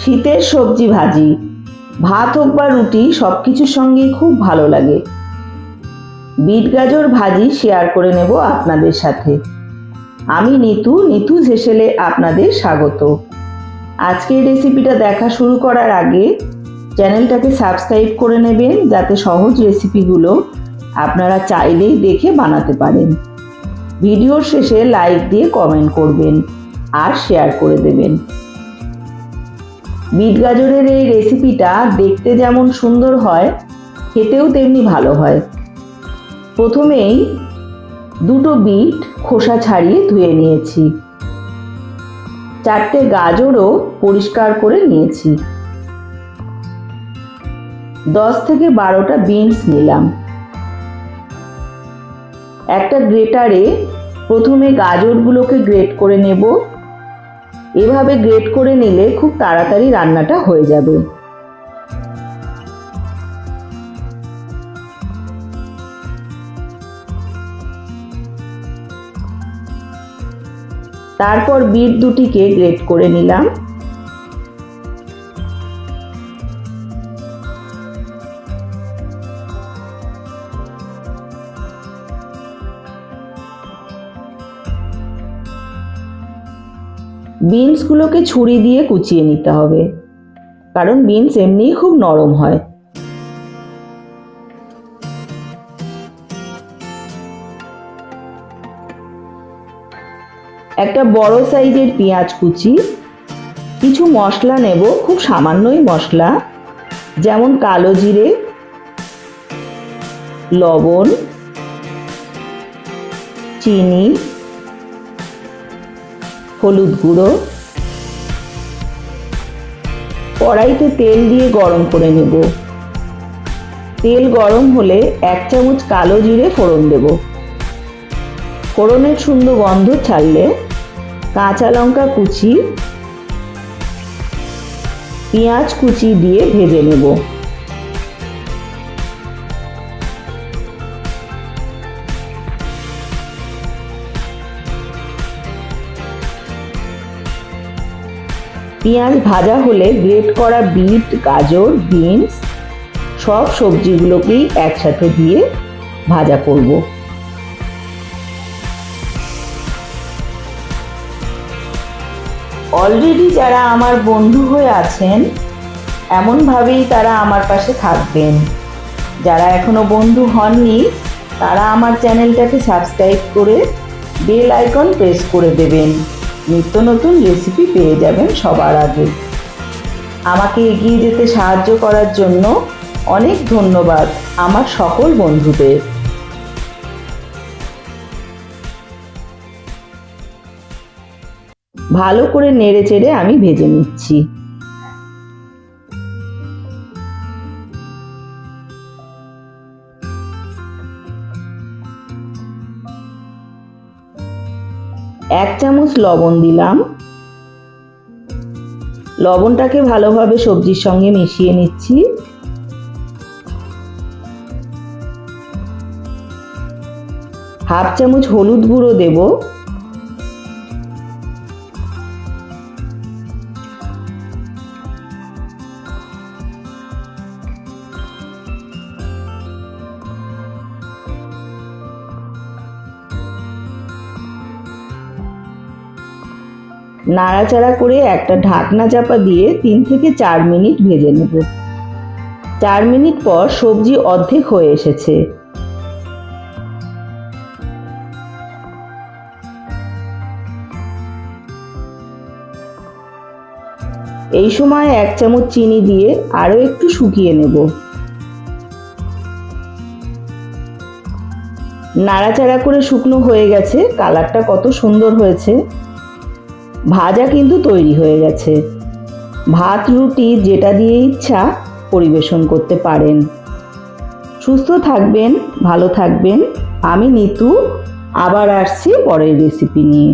শীতের সবজি ভাজি ভাত হোক বা রুটি সব কিছুর সঙ্গেই খুব ভালো লাগে। বিট গাজর ভাজি শেয়ার করে নেব আপনাদের সাথে। আমি নিতুজ হেসেলে আপনাদের স্বাগত। আজকের রেসিপিটা দেখা শুরু করার আগে চ্যানেলটাকে সাবস্ক্রাইব করে নেবেন, যাতে সহজ রেসিপিগুলো আপনারা চাইলেই দেখে বানাতে পারেন। ভিডিওর শেষে লাইক দিয়ে কমেন্ট করবেন আর শেয়ার করে দেবেন। বিট গাজরের এই রেসিপিটা দেখতে যেমন সুন্দর হয়, খেতেও তেমনি ভালো হয়। প্রথমেই দুটো বিট খোসা ছাড়িয়ে ধুয়ে নিয়েছি। 4টে গাজরও পরিষ্কার করে নিয়েছি। 10 থেকে 12টা বিনস নিলাম। একটা গ্রেটারে প্রথমে গাজরগুলোকে গ্রেট করে নেব। এভাবে গ্রেট করে নিলে খুব তাড়াতাড়ি রান্নাটা হয়ে যাবে। তারপর বিট দুটিকে গ্রেট করে নিলাম। বিনসগুলোকে ছুরি দিয়ে কুচিয়ে নিতে হবে, কারণ বিনস এমনিই খুব নরম হয়। একটা বড় সাইজের পেঁয়াজ কুচি, কিছু মশলা নেব, খুব সামান্যই মশলা, যেমন কালো জিরে, লবণ, চিনি, হলুদ গুঁড়ো। কড়াইতে তেল দিয়ে গরম করে নেব। তেল গরম হলে 1 চামচ কালো জিরে ফোড়ন দেব। ফোড়নের সুন্দর গন্ধ ছাড়লে কাঁচা লঙ্কা কুচি, পেঁয়াজ কুচি দিয়ে ভেজে নেব। পেঁয়াজ ভাজা হলে গ্রেট করা বিট, গাজর, বিনস সব সবজিগুলোকেই একসাথে দিয়ে ভাজা করব। অলরেডি যারা আমার বন্ধু হয়ে আছেন, এমনভাবেই তারা আমার পাশে থাকবেন। যারা এখনো বন্ধু হননি, তারা আমার চ্যানেলটাকে সাবস্ক্রাইব করে বেল আইকন প্রেস করে দেবেন। নিত্য নতুন রেসিপি পেয়ে যাবেন সবার আগে। আমাকে এগিয়ে যেতে সাহায্য করার জন্য অনেক ধন্যবাদ আমার সকল বন্ধুদের। ভালো করে নেড়ে চেড়ে আমি ভেজে নিচ্ছি। এক চামচ লবণ দিলাম। লবণটাকে ভালোভাবে সবজির সঙ্গে মিশিয়ে নিচ্ছি। হাফ চামচ হলুদ গুঁড়ো দেব। নাড়াচাড়া করে একটা ঢাকনা চাপা দিয়ে 3 থেকে 4 মিনিট ভেজে নেব। 4 মিনিট পর সবজি অর্ধেক হয়ে এসেছে। এই সময় 1 চামচ চিনি দিয়ে আরো একটু শুকিয়ে নেব। নাড়াচাড়া করে শুকনো হয়ে গেছে। কালারটা কত সুন্দর হয়েছে। ভাজা কিন্তু তৈরি হয়ে গেছে। ভাত, রুটি যেটা দিয়ে ইচ্ছা পরিবেশন করতে পারেন। সুস্থ থাকবেন, ভালো থাকবেন। আমি নিতু, আবার আসছি পরের রেসিপি নিয়ে।